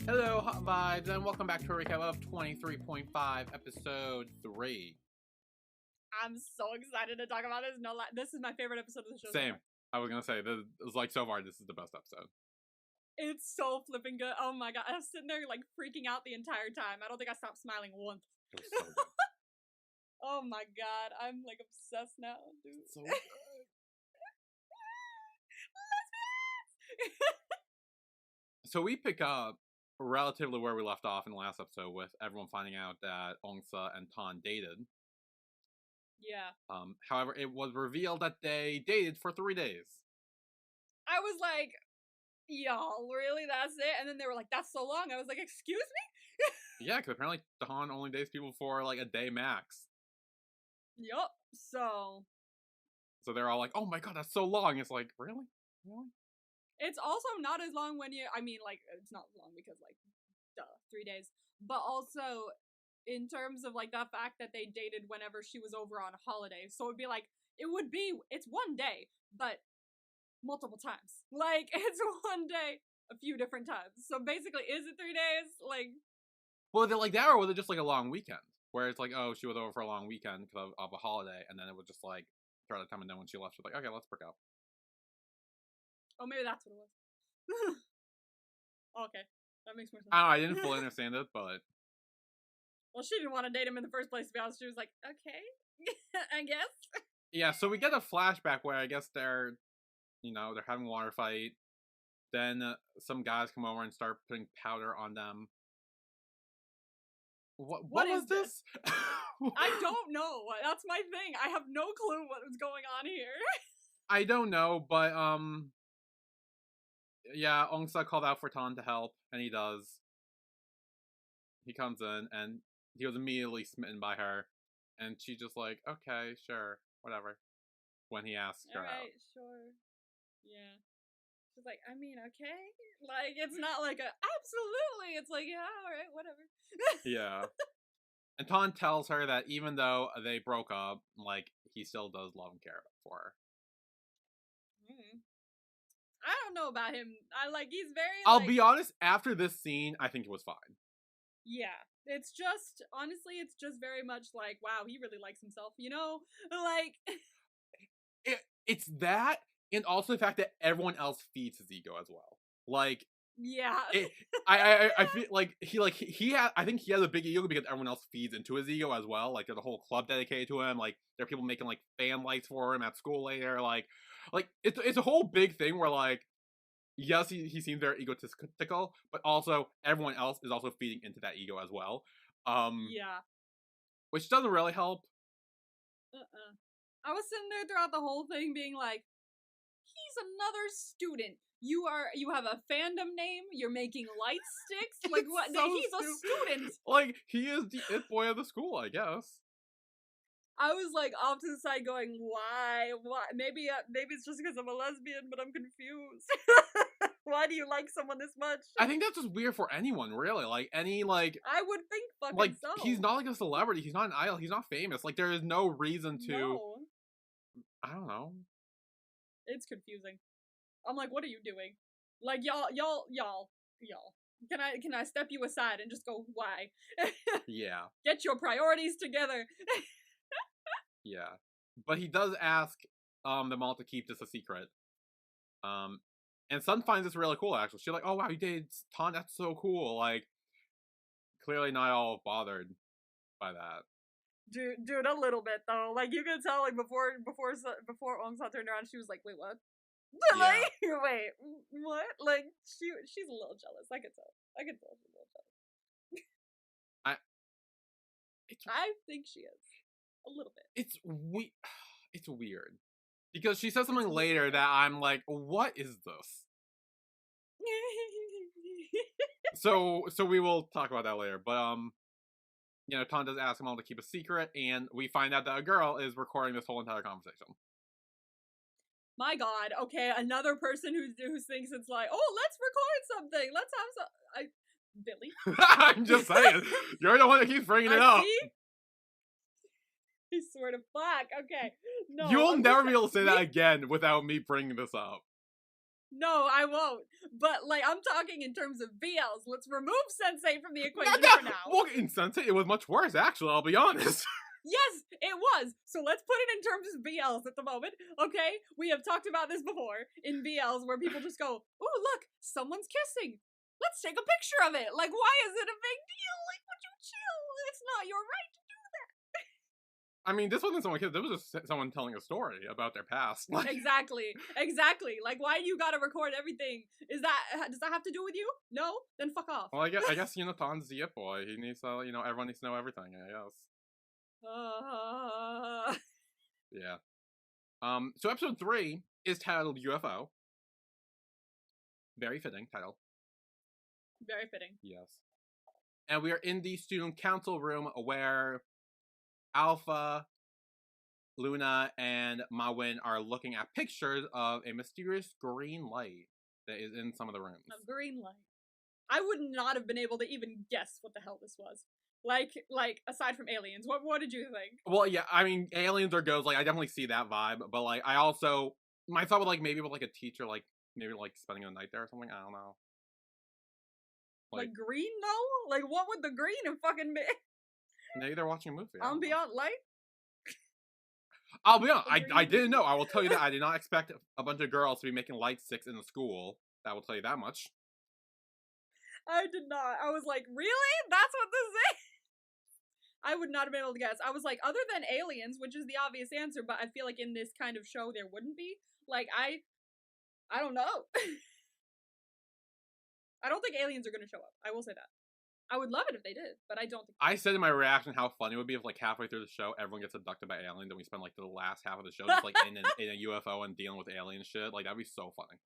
Hello, Hot Vibes, and welcome back to a recap of 23.5, Episode 3. I'm so excited to talk about this. No, this is my favorite episode of the show. Same. I was gonna say, this is like so far, this is the best episode. It's so flipping good. Oh my god, I was sitting there like freaking out the entire time. I don't think I stopped smiling once. It was so good. Oh my god, I'm like obsessed now, dude. It's so good. So we pick up relatively where we left off in the last episode with everyone finding out that Ongsa and Tan dated. Yeah. However, it was revealed that they dated for 3 days. I was like, y'all, really? That's it? And then they were like, that's so long. I was like, excuse me? Yeah, because apparently Tan only dates people for like a day max. Yup. So they're all like, oh my god, that's so long. It's like, really? Really? it's also not as long when you, I mean, like, it's not long because, like, duh, 3 days. But also, in terms of, like, the fact that they dated whenever she was over on holiday. So it'd be like, it's 1 day, but multiple times. Like, it's 1 day, a few different times. So basically, is it 3 days? Like, well, is it like that, or was it just like a long weekend? Where it's like, oh, she was over for a long weekend because of a holiday, and then it was just like, throughout the time, and then when she left, she was like, okay, let's break up. oh, maybe that's what it was. Okay, that makes more sense. I don't know, I didn't fully understand it, but... Well, she didn't want to date him in the first place, to be honest. She was like, okay, I guess. Yeah, so we get a flashback where I guess they're having a water fight. Then some guys come over and start putting powder on them. What was this? I don't know. That's my thing. I have no clue what was going on here. I don't know, but yeah, Ongsa called out for Tan to help, and he does. He comes in, and he was immediately smitten by her, and she just like, okay, sure, whatever. When he asks her out. Alright, sure. Yeah. She's like, I mean, okay? Like, it's not like absolutely. It's like, yeah, alright, whatever. Yeah. And Tan tells her that even though they broke up, like, he still does love and care for her. I don't know about him. He's very, I'll be honest, after this scene, I think it was fine. Yeah. It's just, honestly, it's just very much like, wow, he really likes himself, you know? Like... It's that, and also the fact that everyone else feeds his ego as well. Like... Yeah. I feel like I think he has a big ego because everyone else feeds into his ego as well. Like, there's a whole club dedicated to him. Like, there are people making like fan lights for him at school later. Like it's a whole big thing where, like, yes, he seems very egotistical, but also everyone else is also feeding into that ego as well. Yeah. Which doesn't really help. I was sitting there throughout the whole thing being like, he's another student. You have a fandom name. You're making light sticks. Like, what? So he's a student. Like, he is the it boy of the school, I guess. I was like off to the side, going, "Why? Why? Maybe it's just because I'm a lesbian, but I'm confused. Why do you like someone this much?" I think that's just weird for anyone, really. Like, any like. I would think fucking like, so. He's not like a celebrity. He's not an idol. He's not famous. Like, there is no reason to. No. I don't know. It's confusing. I'm like, what are you doing? Like, y'all. Can I step you aside and just go, why? Yeah. Get your priorities together. Yeah. But he does ask them all to keep this a secret. And Sun finds this really cool, actually. She's like, oh wow, you dated Tan, that's so cool. Like, clearly not all bothered by that. Dude, a little bit though. Like, you could tell, like, before Ongsa turned around, she was like, wait, what? Yeah. Like, wait, what? Like, she's a little jealous. I could tell she's a little jealous. I think she is. A little bit. It's weird. Because she says something later that I'm like, what is this? So we will talk about that later. But, Tan does ask them all to keep a secret, and we find out that a girl is recording this whole entire conversation. My god, okay, another person who thinks it's like, oh, let's record something, let's have some... Billy? I'm just saying, you're the one that keeps bringing it up. See? I swear to fuck, okay. No, You'll never be able to say that again without me bringing this up. No, I won't. But, like, I'm talking in terms of BLs. Let's remove Sensei from the No, equation no, for now. well, in Sensei, it was much worse, actually, I'll be honest. Yes, it was. So let's put it in terms of BLs at the moment, okay? We have talked about this before in BLs where people just go, "Ooh, look, someone's kissing. Let's take a picture of it." Like, why is it a big deal? Like, would you chill? It's not your right. I mean, this wasn't someone kid. This was just someone telling a story about their past. Like, Exactly. Like, why you gotta record everything? Does that have to do with you? No? Then fuck off. well, I guess Ton's the it boy. He needs to, everyone needs to know everything. I guess. Yeah. So episode 3 is titled UFO. Very fitting title. Very fitting. Yes. And we are in the student council room where Alpha, Luna, and Mawin are looking at pictures of a mysterious green light that is in some of the rooms. A green light. I would not have been able to even guess what the hell this was. Like aside from aliens, what did you think? Well, yeah, I mean, aliens or ghosts, like, I definitely see that vibe, but, like, I also, my thought would, like, maybe with, like, a teacher, like, maybe, like, spending a night there or something, I don't know. Like green, though? Like, what would the green have fucking been? Maybe they're watching a movie. Ambient light? I'll be honest, I didn't know. I will tell you that. I did not expect a bunch of girls to be making light sticks in the school. That will tell you that much. I did not. I was like, really? That's what this is? I would not have been able to guess. I was like, other than aliens, which is the obvious answer, but I feel like in this kind of show there wouldn't be. Like, I don't know. I don't think aliens are going to show up. I will say that. I would love it if they did, but I don't think I said in my reaction how funny it would be if, like, halfway through the show, everyone gets abducted by aliens, and we spend, like, the last half of the show just, like, in a UFO and dealing with alien shit. Like, that'd be so funny.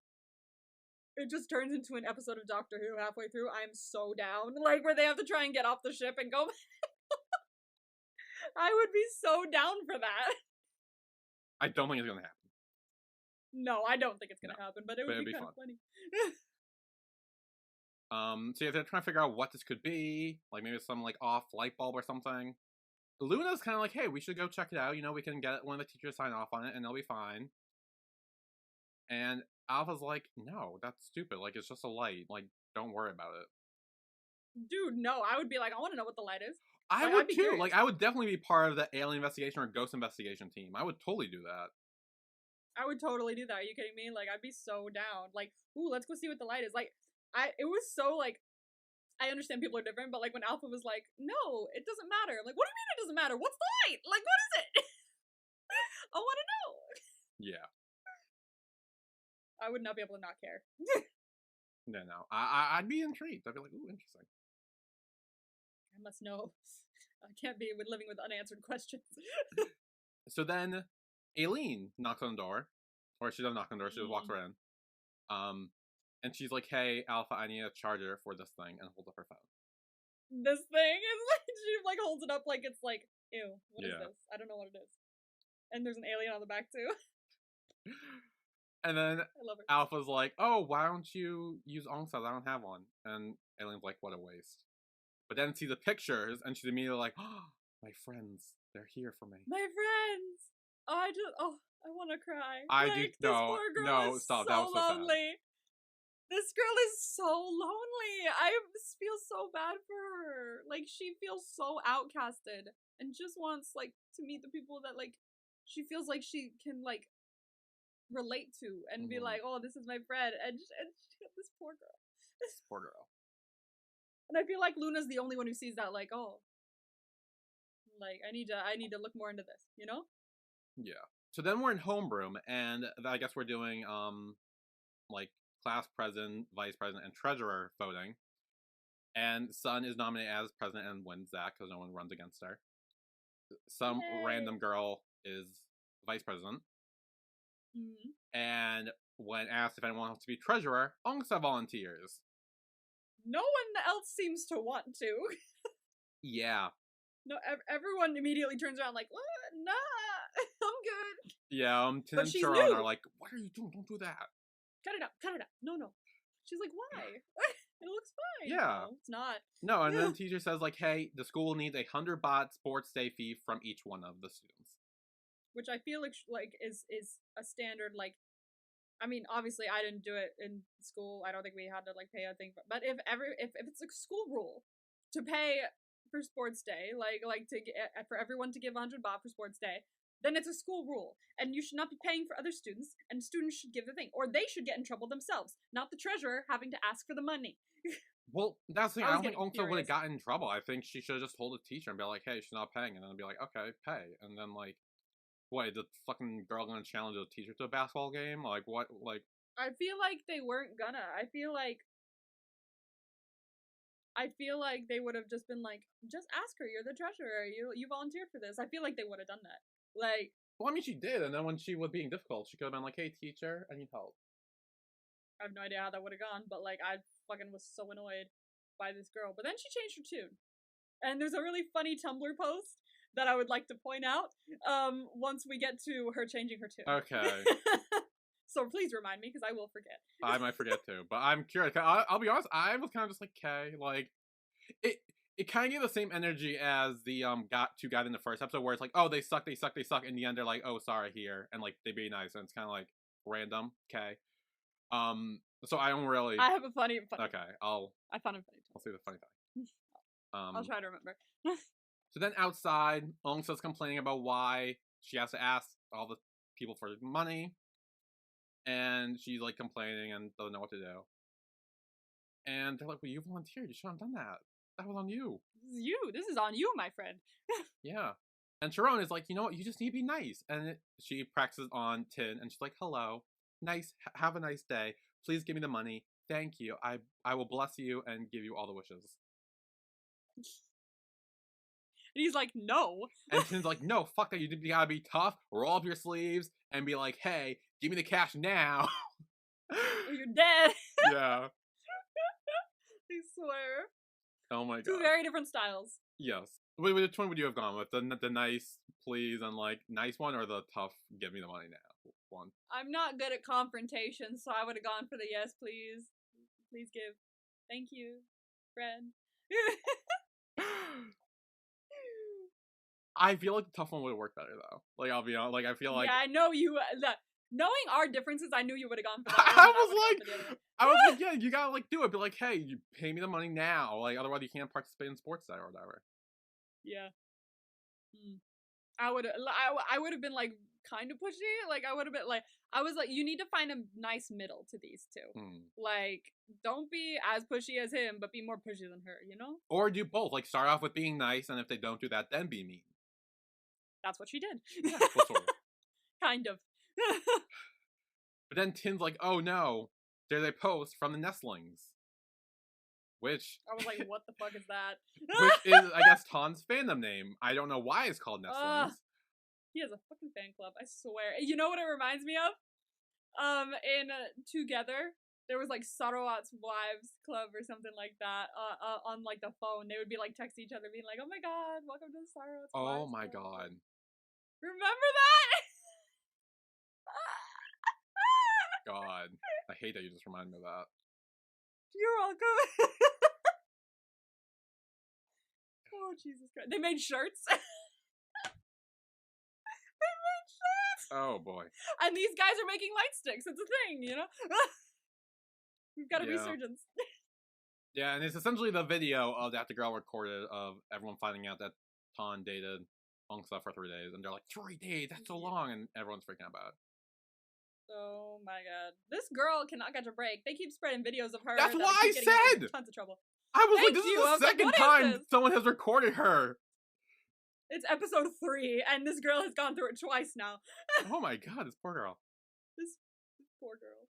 it just turns into an episode of Doctor Who halfway through. I'm so down. Like, where they have to try and get off the ship and go I would be so down for that. I don't think it's gonna happen. No, I don't think it's gonna happen, but it would be kind of funny. So yeah, they're trying to figure out what this could be. Like, maybe it's some, like, off light bulb or something. Luna's kind of like, hey, we should go check it out. We can get one of the teachers to sign off on it, and they'll be fine. And Alpha's like, no, that's stupid. Like, it's just a light. Like, don't worry about it. Dude, no, I would be like, I want to know what the light is. I would too. Curious. Like, I would definitely be part of the alien investigation or ghost investigation team. I would totally do that. I would totally do that. Are you kidding me? Like, I'd be so down. Like, ooh, let's go see what the light is. Like, it was so, like, I understand people are different, but, like, when Alpha was like, no, it doesn't matter. I'm like, what do you mean it doesn't matter? What's the light? Like, what is it? I want to know. Yeah. I would not be able to not care. No. I'd be intrigued. I'd be like, ooh, interesting. I must know. I can't be living with unanswered questions. So then, Aylin knocks on the door. Or she doesn't knock on the door, she just walks right in. And she's like, hey, Alpha, I need a charger for this thing, and holds up her phone. This thing is like, she like holds it up like it's like, ew, what is this? I don't know what it is. And there's an alien on the back too. And then I love her. Alpha's like, oh, why don't you use Ongsa's? I don't have one. And Aylin's like, what a waste. But then see the pictures, and she's immediately like, oh, my friends, they're here for me. My friends! I want to cry. This poor girl is stop. That was so lonely. Sad. This girl is so lonely. I feel so bad for her. Like, she feels so outcasted and just wants, like, to meet the people that, like, she feels like she can, like, relate to and be like, oh, this is my friend. And this poor girl. This poor girl. And I feel like Luna's the only one who sees that, like, oh, like, I need to look more into this, you know? Yeah. So then we're in homeroom, and I guess we're doing, like, class president, vice president, and treasurer voting. And Sun is nominated as president and wins that because no one runs against her. Some random girl is vice president. Mm-hmm. And when asked if anyone wants to be treasurer, Ongsa volunteers. No one else seems to want to. Yeah. No, everyone immediately turns around like, what? Nah, I'm good. Yeah, Tin and Sharon are like, what are you doing? Don't do that. Cut it out. No. She's like, why? It looks fine. Yeah. No, it's not. No, and then the teacher says, like, hey, the school needs 100 baht sports day fee from each one of the students. Which I feel like is a standard, like, I mean, obviously, I didn't do it in school. I don't think we had to like pay a thing. But if it's a school rule to pay for sports day, like to get for everyone to give 100 baht for sports day, then it's a school rule, and you should not be paying for other students. And students should give the thing, or they should get in trouble themselves, not the treasurer having to ask for the money. Well, that's the thing. I I was don't think getting Ongsa would have furious. gotten in trouble. I think she should have just told the teacher and be like, "Hey, she's not paying," and then be like, "Okay, pay." And then like, what? The fucking girl gonna challenge the teacher to a basketball game? Like what? Like I feel like they weren't gonna. I feel like they would have just been like, just ask her. You're the treasurer. You volunteered for this. I feel like they would have done that. Like, well, I mean, she did, and then when she was being difficult, she could have been like, "Hey, teacher, I need help." I have no idea how that would have gone, but like, I fucking was so annoyed by this girl. But then she changed her tune, and there's a really funny Tumblr post that I would like to point out. Once we get to her changing her tune. Okay. So please remind me, because I will forget. I might forget too, but I'm curious. I'll be honest. I was kind of just like, "Okay," like it. It kind of gave the same energy as the got in the first episode, where it's like, "Oh, they suck, they suck, they suck." In the end, they're like, "Oh, sorry," here, and like they be nice, and it's kind of like random. Okay. So I don't really. I have a funny. Okay, I found it funny. I'll say the funny thing. I'll try to remember. So then outside, Ongsa's complaining about why she has to ask all the people for money, and she's like complaining and doesn't know what to do. And they're like, "Well, you volunteered. You shouldn't have done that. That was on you." This is you. This is on you, my friend. Yeah. And Sharon is like, "You know what? You just need to be nice." And she practices on Tin, and she's like, "Hello, nice. Have a nice day. Please give me the money. Thank you. I will bless you and give you all the wishes." And he's like, no. And Tin's like, "No, fuck that. You gotta be tough. Roll up your sleeves and be like, hey, give me the cash now." Or you're dead. Yeah. I swear. Oh my god. Two very different styles. Yes. Which one would you have gone with? The nice please and like nice one, or the tough give me the money now one? I'm not good at confrontation, so I would have gone for the yes, please. Please give. Thank you, friend. I feel like the tough one would have worked better though. Like I'll be honest. Like I feel like yeah, I know you. Knowing our differences, I knew you would have gone for that. I was like, yeah, you gotta like do it. Be like, hey, you pay me the money now. Like otherwise, you can't participate in sports day or whatever. Yeah. I would have been like kind of pushy. Like I would have been like, I was like, you need to find a nice middle to these two. Like, don't be as pushy as him, but be more pushy than her. You know? Or do both. Like start off with being nice, and if they don't do that, then be mean. That's what she did. Yeah, well, sort of. Kind of. But then Tin's like, oh no, there's a post from the Nestlings. Which I was like, what the fuck is that? which is, I guess, Tan's fandom name. I don't know why it's called Nestlings. He has a fucking fan club, I swear. You know what it reminds me of? In Together, there was like Sarawat's Wives Club or something like that on like the phone. They would be like texting each other, being like, oh my god, welcome to Sarawat's Wives Oh my Club. god. Remember that? God. I hate that you just reminded me of that. You're welcome. Oh, Jesus Christ. They made shirts. They made shirts. Oh, boy. And these guys are making light sticks. It's a thing, you know? We've got a resurgence. Yeah, and it's essentially the video of that the girl recorded of everyone finding out that Tan dated Ongsa for 3 days. And they're like, 3 days? That's so long. And everyone's freaking out about it. Oh my god. This girl cannot catch a break. They keep spreading videos of her. That's why I said! Tons of trouble. I was Thank like, this you. is the second time someone has recorded her. It's episode 3, and this girl has gone through it twice now. Oh my god, this poor girl. This poor girl.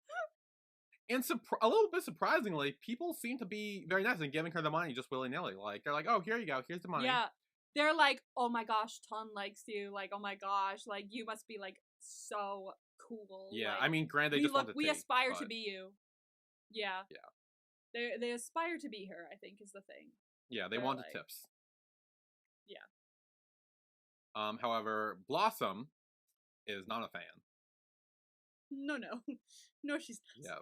And a little bit surprisingly, people seem to be very nice and giving her the money just willy-nilly. Like, they're like, oh, here you go, here's the money. Yeah. They're like, oh my gosh, Ton likes you. Like, oh my gosh, like, you must be, like, so cool. Yeah, like, I mean, granted, they just want to we take, aspire but... to be you. Yeah. Yeah. They aspire to be her, I think, is the thing. Yeah, they wanted like... tips. Yeah. However, Blossom is not a fan. No. No, she's not.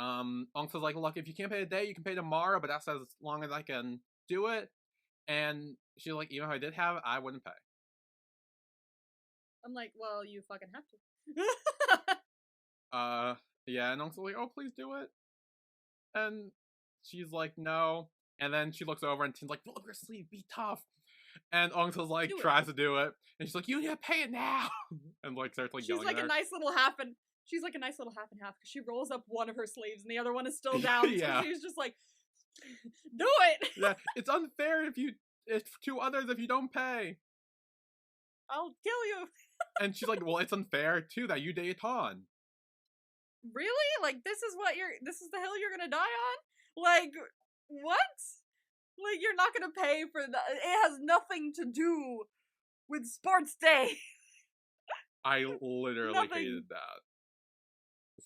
Yes. Ongsa's like, look, if you can't pay today, you can pay tomorrow, but that's as long as I can do it. And she's like, even if I did have it, I wouldn't pay. I'm like, well, you fucking have to. Yeah, and Uncle's like, oh, please do it. And she's like, no. And then she looks over and Tin's like, roll up your sleeve, be tough. And Uncle's like, tries to do it. And she's like, you need to pay it now. And like starts like yelling She's like a nice little half and half because she rolls up one of her sleeves and the other one is still down. Yeah. So she's just like, do it. Yeah, it's unfair if to others if you don't pay. I'll kill you. And she's like, well, it's unfair too that you date Han. Really? Like, this is the hill you're gonna die on? Like, what? Like, you're not gonna pay for that. It has nothing to do with sports day. I literally hated that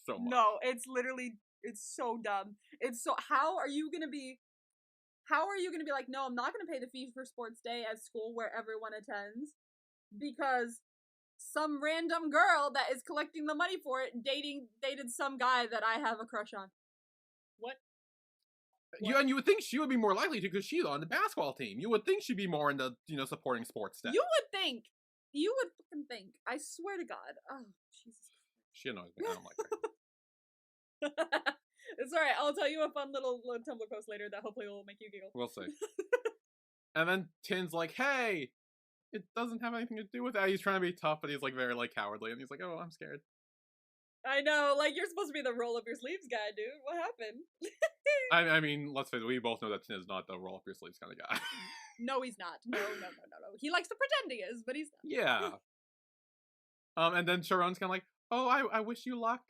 so much. No, it's so dumb. How are you gonna be like, no, I'm not gonna pay the fee for sports day at school where everyone attends because some random girl that is collecting the money for it dated some guy that I have a crush on. What? And you would think she would be more likely to because she's on the basketball team. You would think she'd be more into, supporting sports stuff. You would think. You would fucking think. I swear to God. Oh, Jesus Christ. She annoys me. I don't like her. It's alright. I'll tell you a fun little Tumblr post later that hopefully will make you giggle. We'll see. And then Tin's like, hey, it doesn't have anything to do with that. He's trying to be tough, but he's like very like cowardly. And he's like, oh, I'm scared. I know, like, you're supposed to be the roll up your sleeves guy, dude. What happened? I mean, let's face it, we both know that Tin is not the roll up your sleeves kind of guy. No, he's not. No. He likes to pretend he is, but he's not. Yeah. And then Sharon's kind of like, oh, I wish you luck.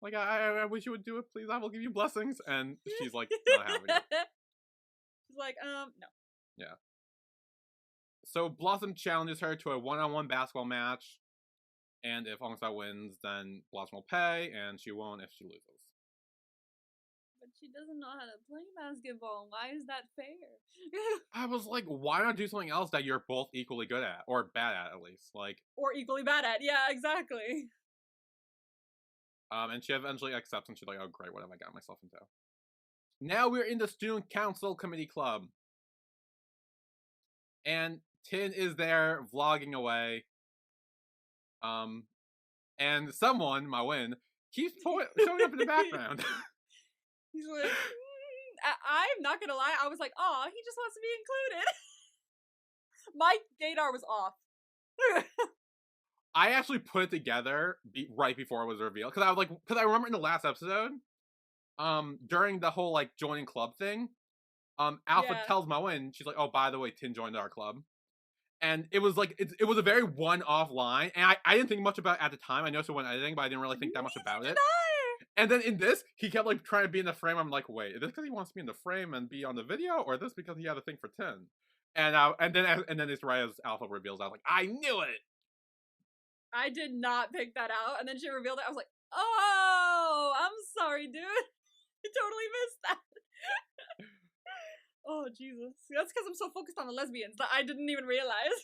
Like, I wish you would do it, please. I will give you blessings. And she's like, not having it. She's like, no. Yeah. So Blossom challenges her to a one-on-one basketball match. And if Ongsa wins, then Blossom will pay, and she won't if she loses. But she doesn't know how to play basketball. Why is that fair? I was like, why not do something else that you're both equally good at? Or bad at least. Like, or equally bad at. Yeah, exactly. And she eventually accepts, and she's like, oh, great, what have I got myself into? Now we're in the Student Council Committee Club. And Tin is there, vlogging away. And someone, my win, keeps showing up in the background. He's like, I'm not gonna lie, I was like, aw, he just wants to be included. My gaydar was off. I actually put it together right before it was revealed. Because I remember in the last episode, during the whole, like, joining club thing, Alpha tells Moen, she's like, oh, by the way, Tin joined our club. And it was like, it was a very one-off line, and I didn't think much about it at the time. I noticed it when editing, but I didn't really think that much about it. And then in this, he kept like trying to be in the frame. I'm like, wait, is this because he wants to be in the frame and be on the video, or is this because he had a thing for Tin? And then it's right as Alpha reveals, I was like, I knew it. I did not pick that out, and then she revealed it. I was like, oh, I'm sorry, dude. I totally missed that. Oh, Jesus. That's because I'm so focused on the lesbians that I didn't even realize.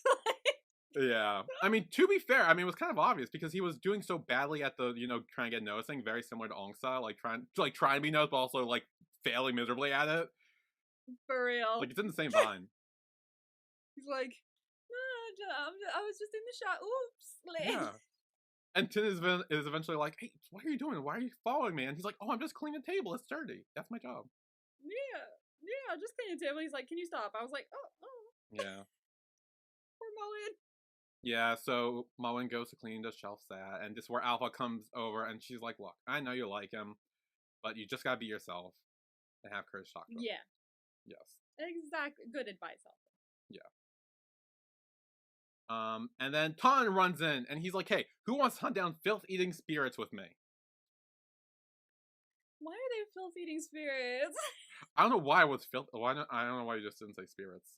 Yeah. I mean, to be fair, I mean, it was kind of obvious because he was doing so badly at the, trying to get noticing, very similar to Ongsa, like trying to be noticed, but also, like, failing miserably at it. For real. Like, it's in the same vine. He's like, I was just in the shot. Oops. Yeah. And Tin is eventually like, hey, what are you doing? Why are you following me? And he's like, oh, I'm just cleaning the table. It's dirty. That's my job. Yeah, just cleaning the table. He's like, can you stop? I was like, oh. Yeah. Poor Moen. Yeah, so Moen goes to clean the shelf set, and this is where Alpha comes over, and she's like, look, I know you like him, but you just gotta be yourself and have courage to talk to him. Yeah. Yes. Exactly. Good advice, Alpha. Yeah. And then Ton runs in, and he's like, hey, who wants to hunt down filth-eating spirits with me? Why are they filth-eating spirits? I don't know why it was filth. I don't know why you just didn't say spirits.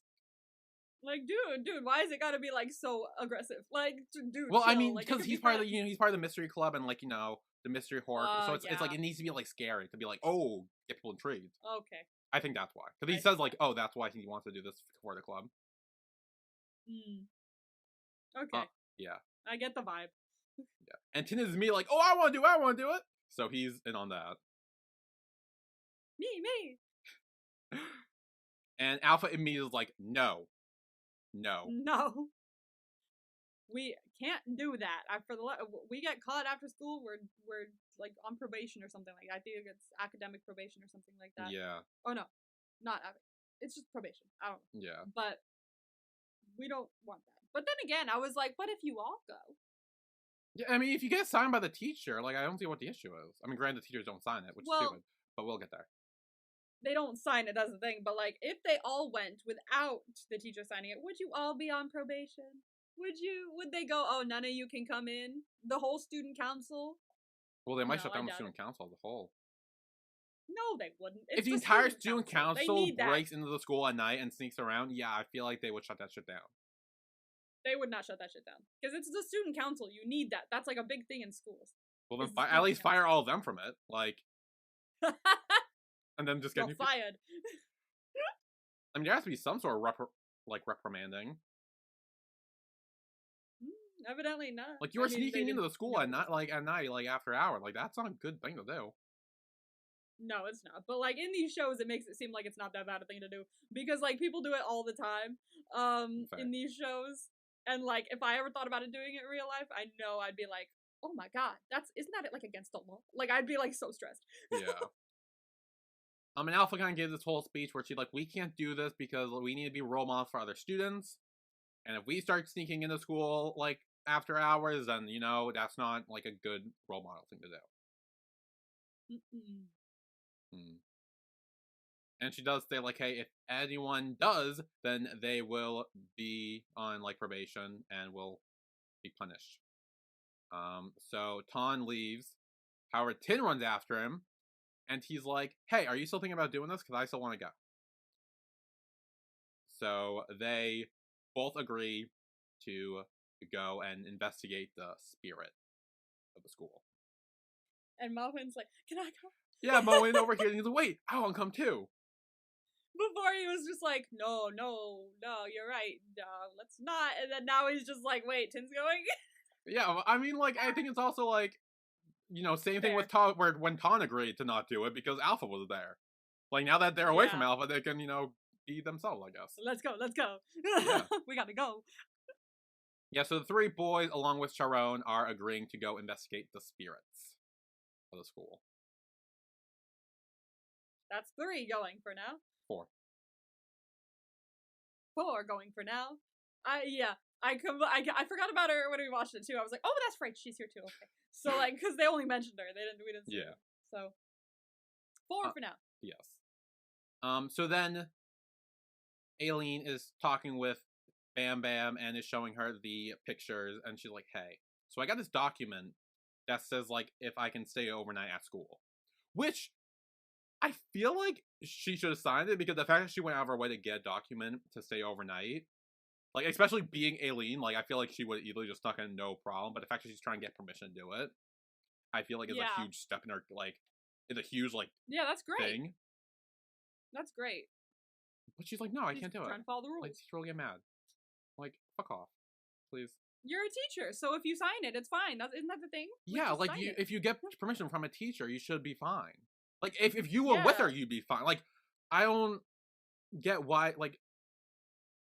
Like, dude, why is it gotta be, like, so aggressive? Like, dude, well, chill. I mean, like, because he's part of the, he's part of the mystery club and, like, the mystery horror. So it's like, it needs to be, like, scary to be like, oh, get people intrigued. Okay. I think that's why. Because he says, like, oh, that's why he wants to do this for the club. Okay. Yeah. I get the vibe. Yeah. And Tin is me like, oh, I want to do it. So he's in on that. Me. And Alpha immediately is like, no. We can't do that. We get caught after school. We're like on probation or something like that. I think it's academic probation or something like that. Yeah. Oh no, not it's just probation. I don't know. Yeah. But we don't want that. But then again, I was like, but if you all go, Yeah, I mean, if you get signed by the teacher, like, I don't see what the issue is. I mean, granted, the teachers don't sign it, which is well, stupid, but we'll get there. they don't sign it as a thing. But like, if they all went without the teacher signing it, would you all be on probation? Would you? Would they go? Oh, none of you can come in. The whole student council. Well, they might No, shut I down the doubt student it. council as a whole. No, they wouldn't. If It's the the entire student student council. They council need that. breaks into the school at night and sneaks around, yeah, I feel like they would shut that shit down. They would not shut that shit down because it's the student council. You need that. That's like a big thing in schools. Well, then It's the at student least fire all of them from it, like, council. and then just get Well, new. fired. I mean, there has to be some sort of reprimanding. Evidently not. Like, you were I mean, sneaking they into the didn't school at notice. night, like after hours. Like, that's not a good thing to do. No, it's not. But like in these shows, it makes it seem like it's not that bad a thing to do because like people do it all the time. Fair. In these shows, and like if I ever thought about it doing it in real life, I know I'd be like, oh my god, isn't that like against the law? Like I'd be like so stressed. Yeah. And Alpha kind of gives this whole speech where she's like, we can't do this because we need to be role models for other students. And if we start sneaking into school, like, after hours, then, you know, that's not, like, a good role model thing to do. Hmm. And she does say, like, hey, if anyone does, then they will be on, like, probation and will be punished. So Ton leaves. However, Tin runs after him. And he's like, hey, are you still thinking about doing this? Because I still want to go. So they both agree to go and investigate the spirit of the school. And Mohawk's like, can I go? Yeah, Moen over here, and he's like, wait, I want to come too. Before he was just like, no, you're right, no, let's not. And then now he's just like, wait, Tin's going? Yeah, I mean, like, I think it's also like, you know, same thing Fair. with Ton, where when Ton agreed to not do it because Alpha was there. Like, now that they're away from Yeah. Alpha, they can, you know, be themselves, I guess. Let's go. Yeah. We gotta go. Yeah, so the three boys, along with Sharon, are agreeing to go investigate the spirits of the school. That's 3 going for now. 4. 4 going for now. I forgot about her when we watched it too. I was like, oh, that's right, she's here too. Okay, so like, because they only mentioned her, we didn't see her. So 4 for now. Yes. So then Aylin is talking with Bam Bam and is showing her the pictures, and she's like, hey, so I got this document that says, like, if I can stay overnight at school. Which I feel like she should have signed it, because the fact that she went out of her way to get a document to stay overnight, like, especially being Aylin, like, I feel like she would easily just stuck in no problem, but the fact that she's trying to get permission to do it, I feel like is a huge step in her, like, it's a huge, like, yeah, that's great. thing. That's great. But she's like, no, I can't do it. Trying to follow the rules. Like, she's really get mad. Like, fuck off, please. You're a teacher, so if you sign it, it's fine. Isn't that the thing? Yeah, like, if you get permission from a teacher, you should be fine. Like, if you were with her, you'd be fine. Like, I don't get why, like,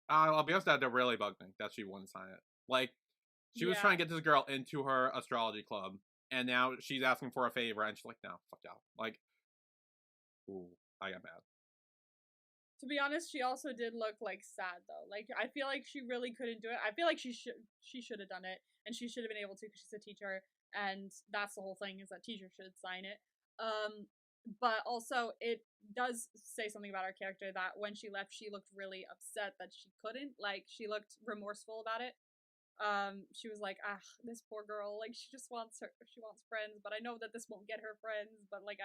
I'll be honest, that really bugged me that she wouldn't sign it. Like, she was trying to get this girl into her astrology club, and now she's asking for a favor, and she's like, no, fuck y'all. Like, ooh, I got mad. To be honest, she also did look like sad though. Like I feel like she really couldn't do it. I feel like she should have done it, and she should have been able to because she's a teacher, and that's the whole thing is that teachers should sign it. But also it does say something about our character that when she left, she looked really upset that she couldn't. Like she looked remorseful about it. She was like, ah, this poor girl. Like she wants friends, but I know that this won't get her friends. But like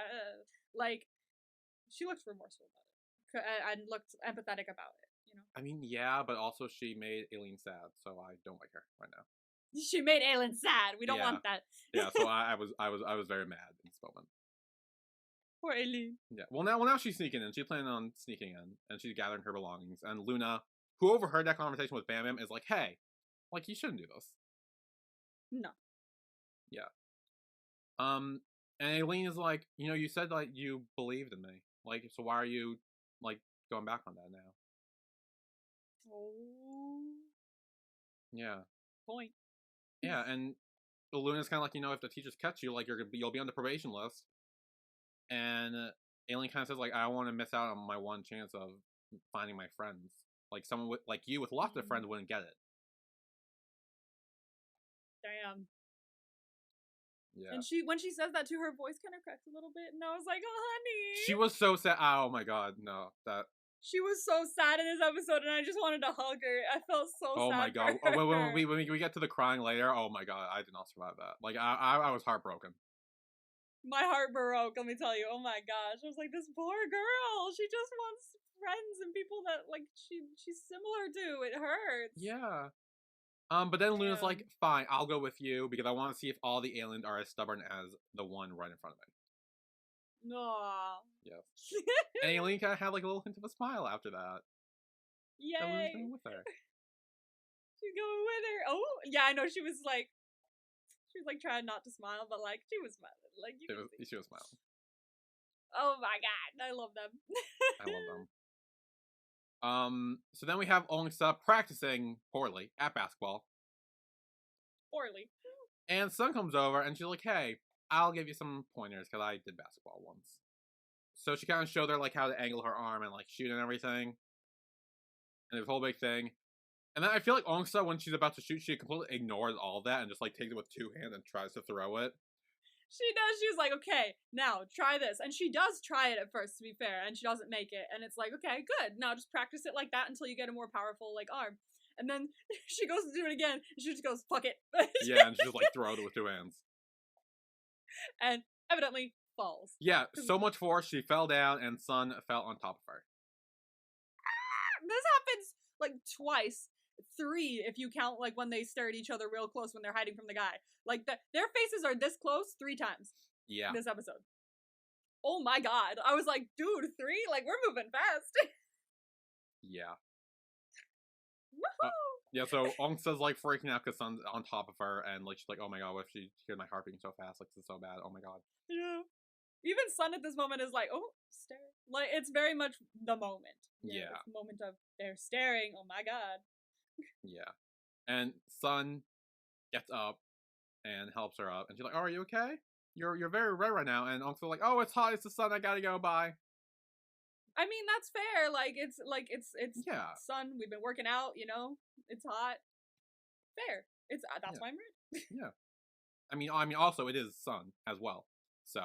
she looked remorseful about it. And looked empathetic about it, you know. I mean, yeah, but also she made Aylin sad, so I don't like her right now. She made Aylin sad. We don't want that. Yeah, so I was very mad in this moment. Poor Aylin. Yeah. Well, now she's sneaking in. She's planning on sneaking in, and she's gathering her belongings. And Luna, who overheard that conversation with Bam Bam, is like, "Hey, like you shouldn't do this." No. Yeah. And Aylin is like, you know, you said like you believed in me, like, so why are you like going back on that now? Oh. Yeah. Point. Yeah, and Luna's kind of like, if the teachers catch you, like you'll be on the probation list. And Aylin kind of says like, I don't want to miss out on my one chance of finding my friends. Like someone like you with lots of friends wouldn't get it. Damn. Yeah. And when she says that too, her voice kind of cracks a little bit, and I was like, oh, honey. She was so sad. Oh my god, no, that. She was so sad in this episode, and I just wanted to hug her. I felt so sad. Oh my god. For her. When we get to the crying later, oh my god, I did not survive that. Like I was heartbroken. My heart broke, let me tell you. Oh my gosh. I was like, this poor girl. She just wants friends and people that like she's similar to. It hurts. Yeah. But then Luna's like, fine, I'll go with you because I want to see if all the aliens are as stubborn as the one right in front of me. Aww. Yes. And Aylin kind of had like a little hint of a smile after that. Yay. That Luna's going with her. She's going with her. Oh, yeah, I know. She was like trying not to smile, but like she was smiling. Like she was smiling. Oh my god, I love them. I love them. So then we have Ongsa practicing poorly at basketball. Poorly. And Sun comes over and she's like, hey, I'll give you some pointers because I did basketball once. So she kind of showed her like how to angle her arm and like shoot and everything. And this whole big thing. And then I feel like Ongsa, when she's about to shoot, she completely ignores all of that and just like takes it with two hands and tries to throw it. She does. She was like, okay, now try this. And she does try it at first, to be fair, and she doesn't make it. And it's like, okay, good. Now just practice it like that until you get a more powerful, like, arm. And then she goes to do it again, and she just goes, fuck it. Yeah, and she just, like, throws it with two hands. And evidently falls. Yeah, so much force, she fell down, and Sun fell on top of her. This happens, like, twice. 3 if you count like when they stare at each other real close when they're hiding from the guy. Like their faces are this close 3 times. Yeah. This episode. Oh my god. I was like, dude, 3? Like we're moving fast. Yeah. Woohoo! Yeah, so Ongsa's like freaking out because Sun's on top of her and like she's like, oh my god, what if she hears my heart beating so fast? Like this is so bad. Oh my god. Yeah. Even Sun at this moment is like, oh, stare. Like it's very much the moment. Yeah. It's the moment of they're staring. Oh my god. Yeah. And Sun gets up and helps her up. And she's like, oh, are you okay? You're very red right now. And Ongsa's like, oh, it's hot. It's the sun. I gotta go. Bye. I mean, that's fair. It's yeah. Sun. We've been working out, you know? It's hot. Fair. That's why I'm red. Yeah. I mean, also, it is sun as well. So.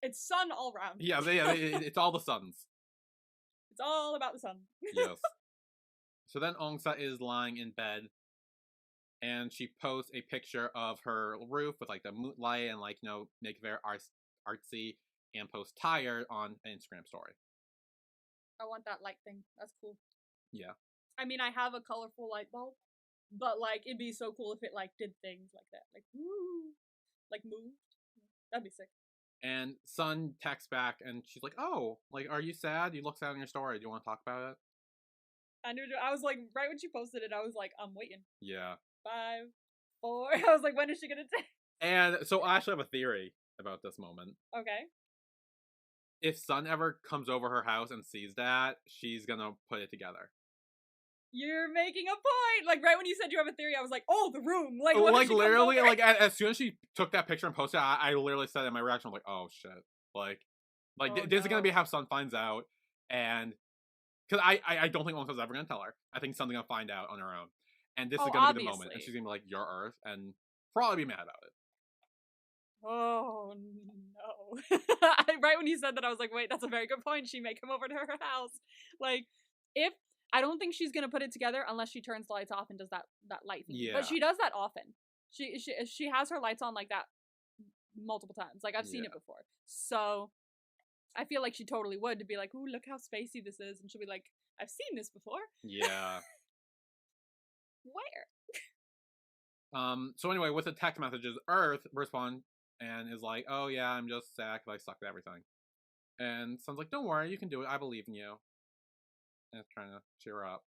It's sun all around. Yeah, it's all the suns. It's all about the sun. Yes. So then Ongsa is lying in bed, and she posts a picture of her roof with like the moonlight and like make it very artsy, and posts tired on an Instagram story. I want that light thing. That's cool. Yeah. I mean, I have a colorful light bulb, but like it'd be so cool if it like did things like that, like woo, like moved. That'd be sick. And Sun texts back, and she's like, "Oh, like, are you sad? You look sad in your story. Do you want to talk about it?" I was like, right when she posted it, I was like, I'm waiting. Yeah. 5, 4. I was like, when is she gonna take? And so I actually have a theory about this moment. Okay. If Sun ever comes over her house and sees that, she's gonna put it together. You're making a point. Like right when you said you have a theory, I was like, oh, the room. Like, like literally, like as soon as she took that picture and posted it, I literally said in my reaction, I'm like, oh shit, like this is gonna be how Sun finds out, and because I don't think Ongsa's ever gonna tell her. I think Sun's gonna find out on her own, and this is gonna be the moment, and she's gonna be like, "Your Earth," and probably be mad about it. Oh no! Right when you said that, I was like, wait, that's a very good point. She may come over to her house. Like, if I don't think she's gonna put it together unless she turns the lights off and does that light thing. Yeah. But she does that often. She has her lights on like that multiple times. Like I've seen it before. So I feel like she totally would, to be like, ooh, look how spacey this is. And she'll be like, I've seen this before. Yeah. Where? So anyway, with the text messages, Earth responds and is like, oh yeah, I'm just sad because I suck at everything. And Sun's like, don't worry, you can do it. I believe in you. And it's trying to cheer her up.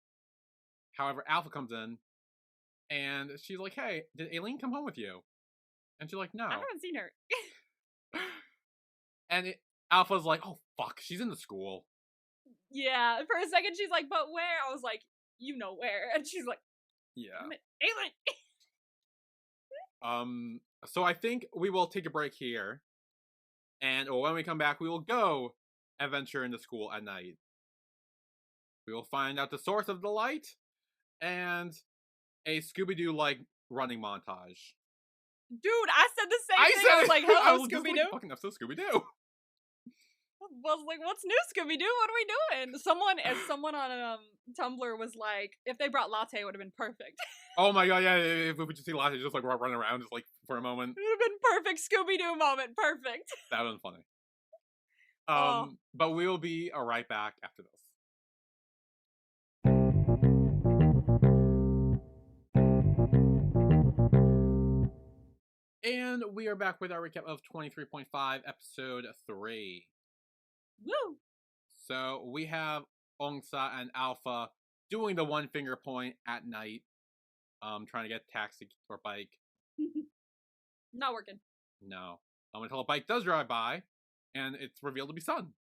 However, Alpha comes in and she's like, hey, did Aylin come home with you? And she's like, no. I haven't seen her. And Alpha's like, oh fuck, she's in the school. Yeah, for a second she's like, but where? I was like, you know where. And she's like, yeah. Aylin. So I think we will take a break here, and when we come back, we will go adventure into school at night. We will find out the source of the light and a Scooby-Doo like running montage. Dude, I said the same I thing. said I was it! like, I hello, was just Scooby like, Doo. fucking episode Scooby-Doo. I was like, what's new, Scooby Doo? What are we doing? Someone on Tumblr was like, if they brought latte, it would have been perfect. Oh my god, yeah, if we just see Lassie just like running around just like for a moment. It would have been perfect Scooby Doo moment. Perfect. That would have been funny. Oh. But we will be right back after this. And we are back with our recap of 23.5, episode 3. Woo! So we have Ongsa and Alpha doing the one finger point at night, trying to get a taxi or bike. Not working. No. Until a bike does drive by, and it's revealed to be Sun.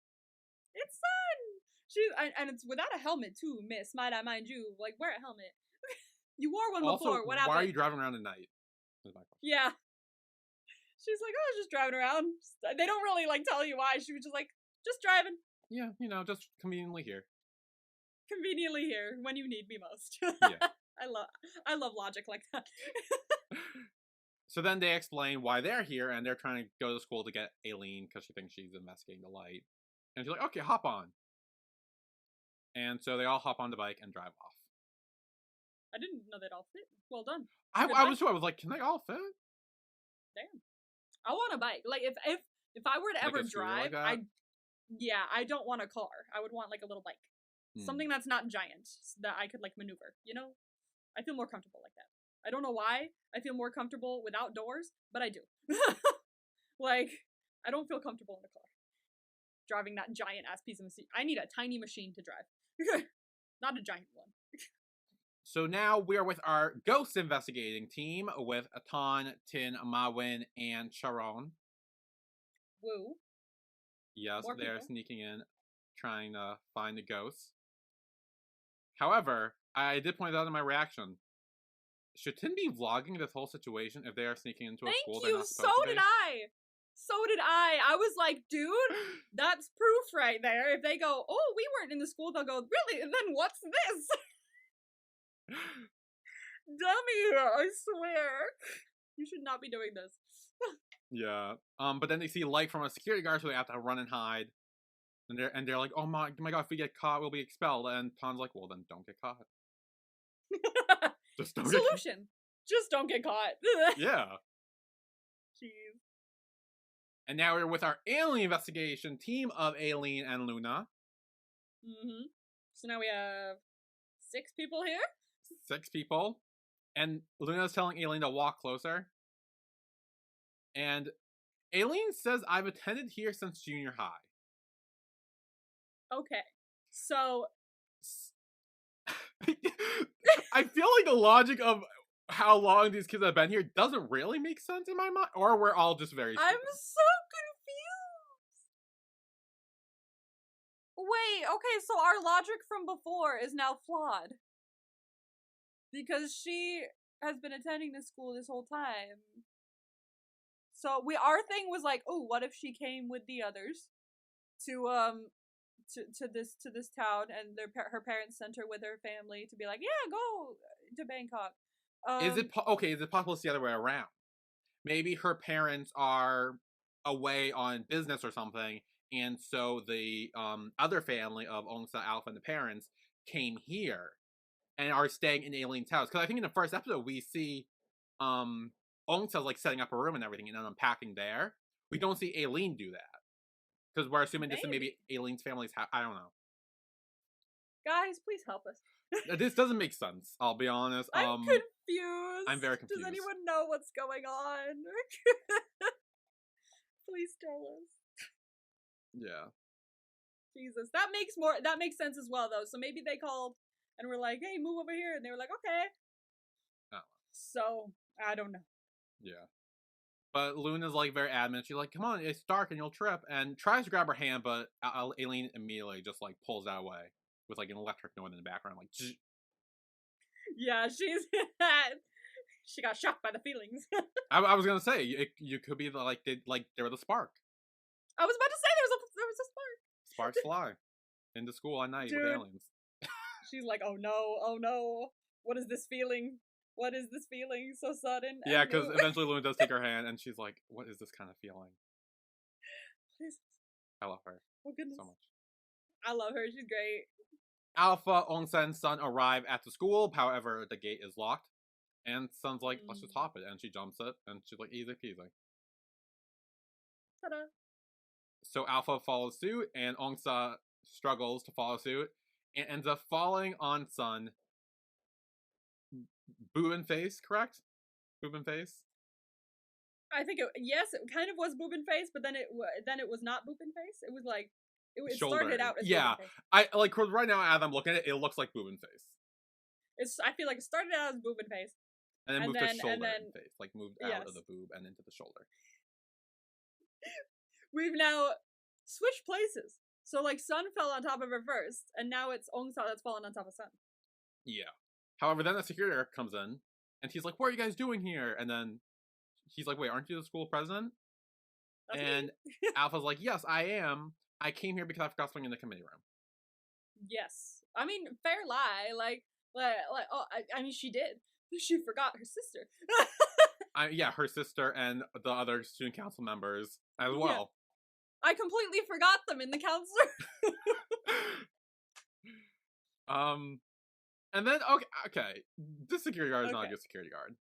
It's Sun! And it's without a helmet, too, miss. Might I mind you? Like, wear a helmet. You wore one Also, before. What happened? why are you driving around at night? Yeah. She's like, oh, I was just driving around. They don't really, like, tell you why. She was just like, just driving. Yeah, just conveniently here. Conveniently here, when you need me most. Yeah. I love logic like that. So then they explain why they're here, and they're trying to go to school to get Aylin because she thinks she's investigating the light. And she's like, okay, hop on. And so they all hop on the bike and drive off. I didn't know they'd all fit. Well done. I was too. I was like, can they all fit? Damn. I want a bike. Like, if I were to Like ever a scooter drive, like that? I don't want a car. I would want, like, a little bike. Something that's not giant, that I could, like, maneuver, you know? I feel more comfortable like that. I don't know why I feel more comfortable without doors, but I do. Like, I don't feel comfortable in a car. Driving that giant-ass piece of machine. I need a tiny machine to drive. Not a giant one. So now we are with our ghost investigating team with Atan, Tin, Mawin, and Sharon. Woo. Yes, More they're people. sneaking in, trying to find the ghosts. However, I did point out in my reaction, should Tin be vlogging this whole situation if they are sneaking into a school they're not supposed to be? So did I. I was like, dude, that's proof right there. If they go, oh, we weren't in the school, they'll go, really? And then what's this? Dummy, I swear. You should not be doing this. Yeah. But then they see light from a security guard, so they have to run and hide. And they're like, oh my god, if we get caught, we'll be expelled. And Tan's like, well, then don't get caught. Just don't Solution. Just don't get caught. Yeah. Jeez. And now we're with our alien investigation team of Aylin and Luna. Mm-hmm. So now we have 6 people here. 6 people. And Luna's telling Aylin to walk closer. And Aylin says, I've attended here since junior high. Okay. So I feel like the logic of how long these kids have been here doesn't really make sense in my mind. Or we're all just very stupid. I'm so confused. Wait, okay, so our logic from before is now flawed. Because she has been attending this school this whole time. So our thing was like, oh, what if she came with the others to this town, and her parents sent her with her family to be like, yeah, go to Bangkok. Is it possible it's the other way around? Maybe her parents are away on business or something, and so the other family of Ongsa, Alpha, and the parents came here and are staying in Aylin's house. Because I think in the first episode we see Ongsa's like setting up a room and everything and then unpacking there. We don't see Aylin do that. Because we're assuming this is maybe Aylin's family's house. I don't know. Guys, please help us. This doesn't make sense, I'll be honest. I'm confused. I'm very confused. Does anyone know what's going on? Please tell us. Yeah. Jesus. That makes sense as well, though. So maybe they called and were like, hey, move over here. And they were like, okay. Oh. So, I don't know. Yeah. But Luna's like very adamant. She's like, come on, it's dark and you'll trip. And tries to grab her hand, but Aylin immediately just like pulls that away with like an electric noise in the background. Like, zzz. Yeah, she's She got shocked by the feelings. I was gonna say you could be they were the spark. I was about to say there was a spark. Sparks fly into school at night with aliens. She's like, oh no, what is this feeling? What is this feeling so sudden? Yeah, because eventually Luna does take her hand, and she's like, "What is this kind of feeling?" I love her. Oh goodness, so much. I love her. She's great. Alpha, Ongsa, and Sun arrive at the school. However, the gate is locked, and Sun's like, "Let's just hop it," and she jumps it, and she's like, "Easy peasy." Ta-da. So Alpha follows suit, and Ongsa struggles to follow suit, and ends up falling on Sun. Boob and face, correct? Boob and face. I think it kind of was boob and face, but then it was not boob and face. It was like it started out as boob and face. I like right now as I'm looking at it, it looks like boob and face. I feel like it started out as boob and face, and then moved to shoulder and face, like moved out of the boob and into the shoulder. We've now switched places. So like Sun fell on top of her first, and now it's Ongsa that's fallen on top of Sun. Yeah. However, then the security guard comes in, and he's like, "What are you guys doing here?" And then he's like, "Wait, aren't you the school president?" That's and Alpha's like, "Yes, I am. I came here because I forgot something in the committee room." Yes. I mean, fair lie. I mean, she did. She forgot her sister. Yeah, her sister and the other student council members as well. I completely forgot them in the counselor. And then okay, this security guard is not a good security guard.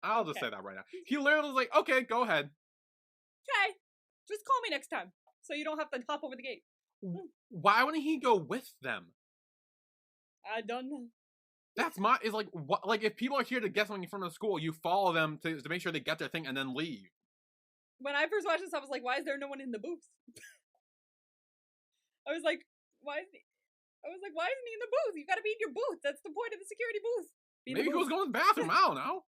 I'll just say that right now. He literally was like, "Okay, go ahead. Okay, just call me next time, so you don't have to hop over the gate." Why wouldn't he go with them? I don't know. That's like what? Like if people are here to get something in front of the school, you follow them to make sure they get their thing and then leave. When I first watched this, I was like, "Why is there no one in the booth?" I was like, "Why isn't he in the booth? You gotta be in your booth. That's the point of the security booth." Maybe he was going to the bathroom. I don't know.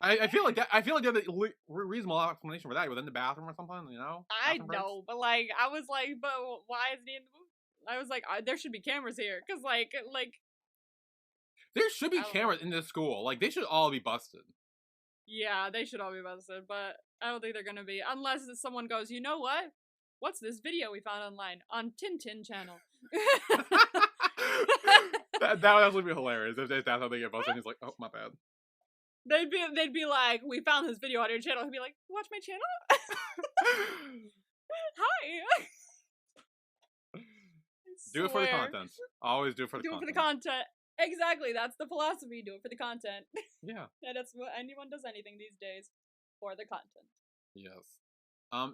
I feel like that. I feel like there's a reasonable explanation for that. He was in the bathroom or something, you know. I know, but like, I was like, "But why isn't he in the booth?" I was like, "There should be cameras here, because like." There should be cameras in this school. Like they should all be busted. Yeah, they should all be busted, but I don't think they're gonna be unless someone goes, "You know what? What's this video we found online on Tintin channel?" that would actually be hilarious if that's how they get busted. And he's like, "Oh, my bad." They'd be like, "We found this video on your channel." He'd be like, "Watch my channel." Hi. Do it for the content. Always do it for the content. Do it for the content. Exactly. That's the philosophy. Do it for the content. Yeah. And that's what anyone does anything these days for the content. Yes.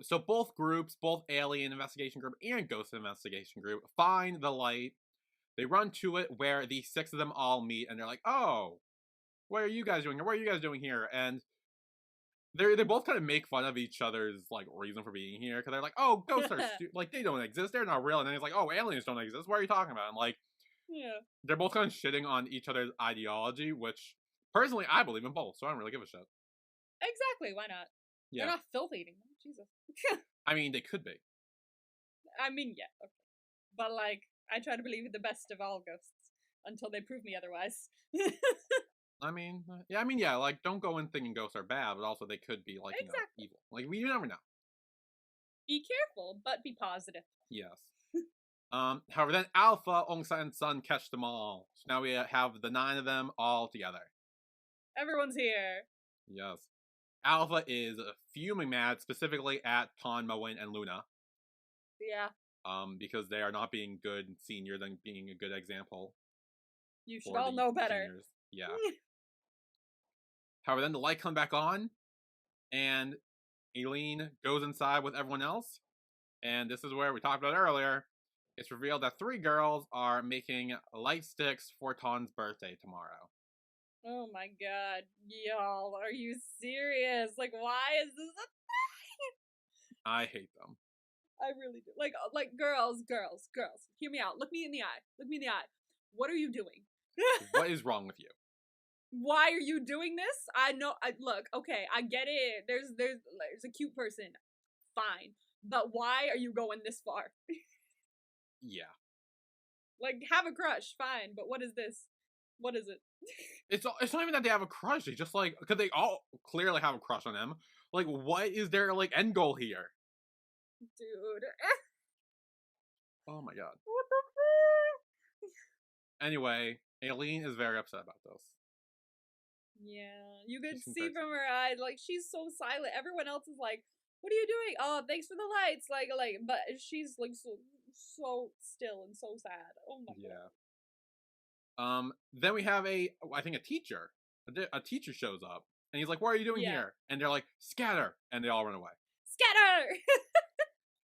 So both groups, both Alien Investigation Group and Ghost Investigation Group, find the light. They run to it where the 6 of them all meet, and they're like, "Oh, what are you guys doing here? What are you guys doing here?" And they both kind of make fun of each other's like reason for being here, because they're like, "Oh, ghosts are like they don't exist. They're not real." And then he's like, "Oh, aliens don't exist. What are you talking about?" And like, they're both kind of shitting on each other's ideology, which personally I believe in both, so I don't really give a shit. Exactly. Why not? Yeah. They're not filth eating. Jesus. I mean, they could be. I mean, yeah, okay. But like, I try to believe in the best of all ghosts until they prove me otherwise. I mean, yeah, like, don't go in thinking ghosts are bad, but also they could be, like, evil. Like, you never know. Be careful, but be positive. Yes. However, then Alpha, Ongsa, and Sun catch them all. So now we have the 9 of them all together. Everyone's here. Yes. Alpha is fuming mad, specifically at Ton, Moen, and Luna. Yeah. Because they are not being good seniors and being a good example. You should all know better. Seniors. Yeah. However, then the light comes back on, and Aylin goes inside with everyone else. And this is where we talked about earlier. It's revealed that 3 girls are making light sticks for Ton's birthday tomorrow. Oh my god. Y'all, are you serious? Like, why is this a thing? I hate them. I really do. Like girls. Hear me out. Look me in the eye. What are you doing? What is wrong with you? Why are you doing this? I know. Look, okay, I get it. There's a cute person. Fine. But why are you going this far? Yeah. Like, have a crush, fine, but what is this? What is it? It's not even that they have a crush. They just like because they all clearly have a crush on him. Like, what is their like end goal here? Dude. Oh my god. What the fuck? Anyway, Aylin is very upset about this. Yeah, you could She seems see very from her eyes, like she's so silent. Everyone else is like, "What are you doing? Oh, thanks for the lights." But she's like so still and so sad. Oh my Yeah. god. Then we have I think a teacher. A teacher shows up and he's like, "What are you doing Yeah. here?" And they're like, "Scatter!" And they all run away. Scatter.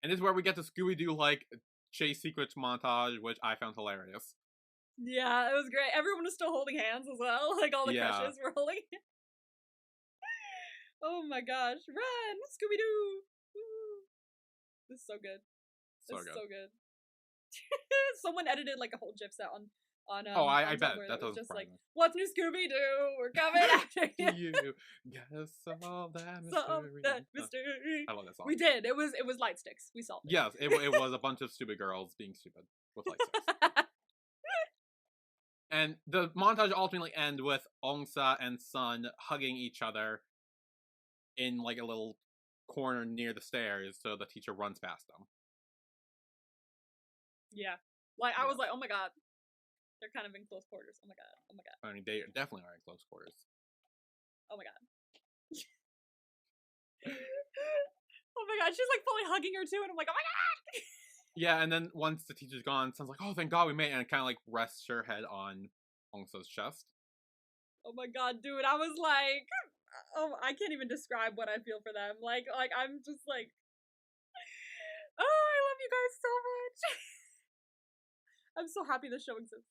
And this is where we get the Scooby Doo like chase sequence montage, which I found hilarious. Yeah, it was great. Everyone was still holding hands as well. Like all the Yeah. crushes were holding. Oh my gosh! Run, Scooby Doo! This is so good. This is so good. Someone edited like a whole GIF set on I on bet Tumblr that was doesn't just surprise like, me. "What's new, Scooby Doo? We're coming after you." You gotta solve that mystery. Solve that mystery. I love that song. We did. It was light sticks. We solved it. Yes, it was a bunch of stupid girls being stupid with light sticks. And the montage ultimately ends with Ongsa and Sun hugging each other in like a little corner near the stairs, so the teacher runs past them. Yeah. Like I was like, oh my god. They're kind of in close quarters. Oh my god. Oh my god. I mean, they definitely are in close quarters. Oh my god. Oh my god, she's like fully hugging her too, and I'm like, oh my god! Yeah, and then once the teacher's gone, Sun's like, oh, thank God we made it, and kind of like rests her head on Ongsa's chest. Oh my god, dude, I was like, oh, I can't even describe what I feel for them. Like I'm just like, oh, I love you guys so much. I'm so happy this show exists.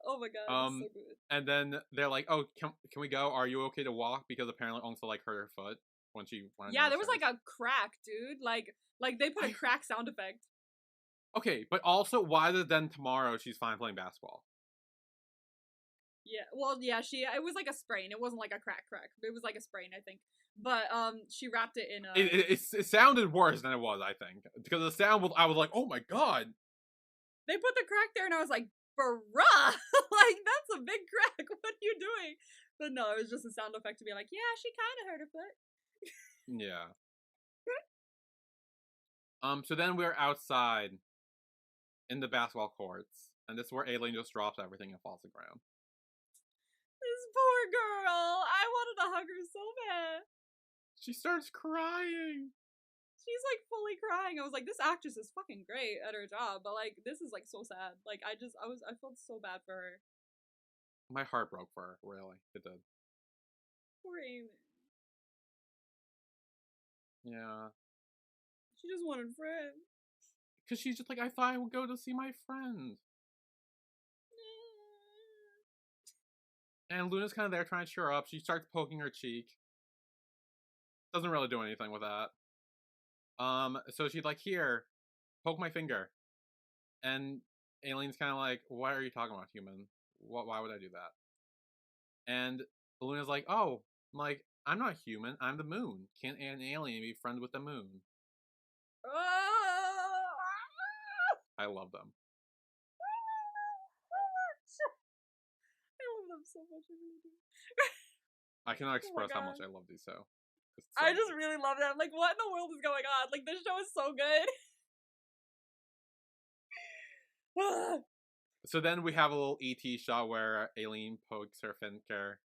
Oh my god, it's so good. And then they're like, oh, can we go? Are you okay to walk? Because apparently Ongsa like hurt her foot when she went. Yeah, there was like a crack, dude. Like they put a crack sound effect. Okay, but also, why then tomorrow she's fine playing basketball? Yeah, well, yeah, it was like a sprain. It wasn't like a crack. It was like a sprain, I think. But she wrapped it in a. It sounded worse than it was, I think, because the sound was. I was like, oh my god. They put the crack there, and I was like, bruh, like that's a big crack. What are you doing? But no, it was just a sound effect to be like, yeah, she kind of hurt her foot. Yeah. So then we're outside in the basketball courts, and this is where Aylin just drops everything and falls to the ground. This poor girl. I wanted to hug her so bad. She starts crying. She's like fully crying. I was like, this actress is fucking great at her job, but like this is like so sad. Like I felt so bad for her. My heart broke for her, really. It did. Poor Aylin. Yeah. She just wanted friends. Because she's just like, I thought I would go to see my friend. And Luna's kind of there trying to cheer her up. She starts poking her cheek. Doesn't really do anything with that. So she's like, here, poke my finger. And Aylin's kind of like, what are you talking about, human? Why would I do that? And Luna's like, oh, like, I'm not human. I'm the moon. Can't an alien be friends with the moon? I love them. I love them so much. I really do. I cannot express how much I love these shows. I just really love them. Like, what in the world is going on? Like, this show is so good. So then we have a little ET shot where Aylin pokes her finger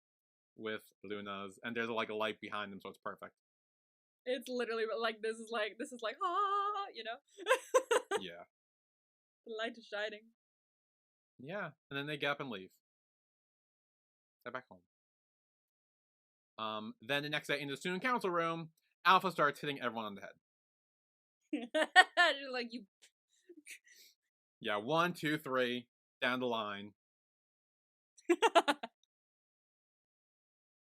with Luna's, and there's like a light behind them, so it's perfect. It's literally like this is like ah, you know. Yeah. The light is shining. Yeah, and then they get up and leave. They're back home. Then the next day in the student council room, Alpha starts hitting everyone on the head. You're like, you. Yeah, 1, 2, 3, down the line.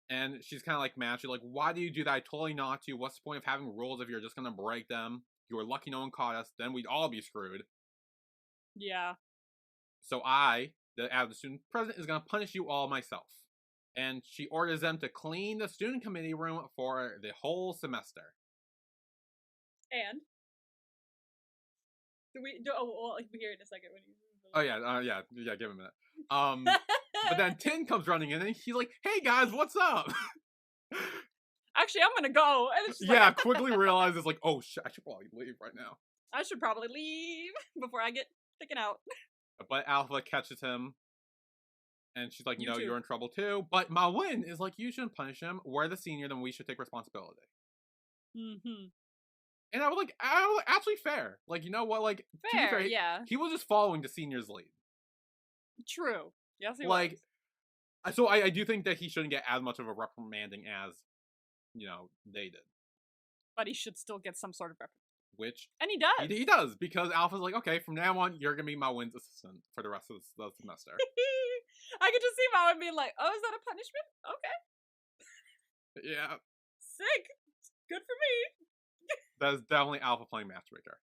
And she's kind of like mad. She's like, why do you do that? I told you not to. What's the point of having rules if you're just gonna break them? You were lucky no one caught us. Then we'd all be screwed. Yeah. So as the student president, is gonna punish you all myself. And she orders them to clean the student committee room for the whole semester. And? Oh, well, like, we hear it in a second when you. Oh yeah, give him a minute. But then Tin comes running in and he's like, "Hey guys, what's up?" Actually, I'm gonna go. And it's just Yeah, like, quickly realizes like, "Oh shit, I should probably leave right now." I should probably leave before I get taken out. But Alpha catches him, and she's like, You "No, too. you're in trouble too." But Ma Win is like, "You shouldn't punish him. We're the senior, then we should take responsibility." Mm-hmm. And I was actually fair. Like, you know what? Like, to be Fair, fair, yeah. he was just following the senior's lead. True. Yes, he Like, was. so I do think that he shouldn't get as much of a reprimanding as, they did. But he should still get some sort of reprimand. Which And he does. He does, because Alpha's like, okay, from now on, you're gonna be my Win's assistant for the rest of the semester. I could just see Mama being like, "Oh, is that a punishment? Okay, Yeah, sick. Good for me." that is definitely Alpha playing matchmaker.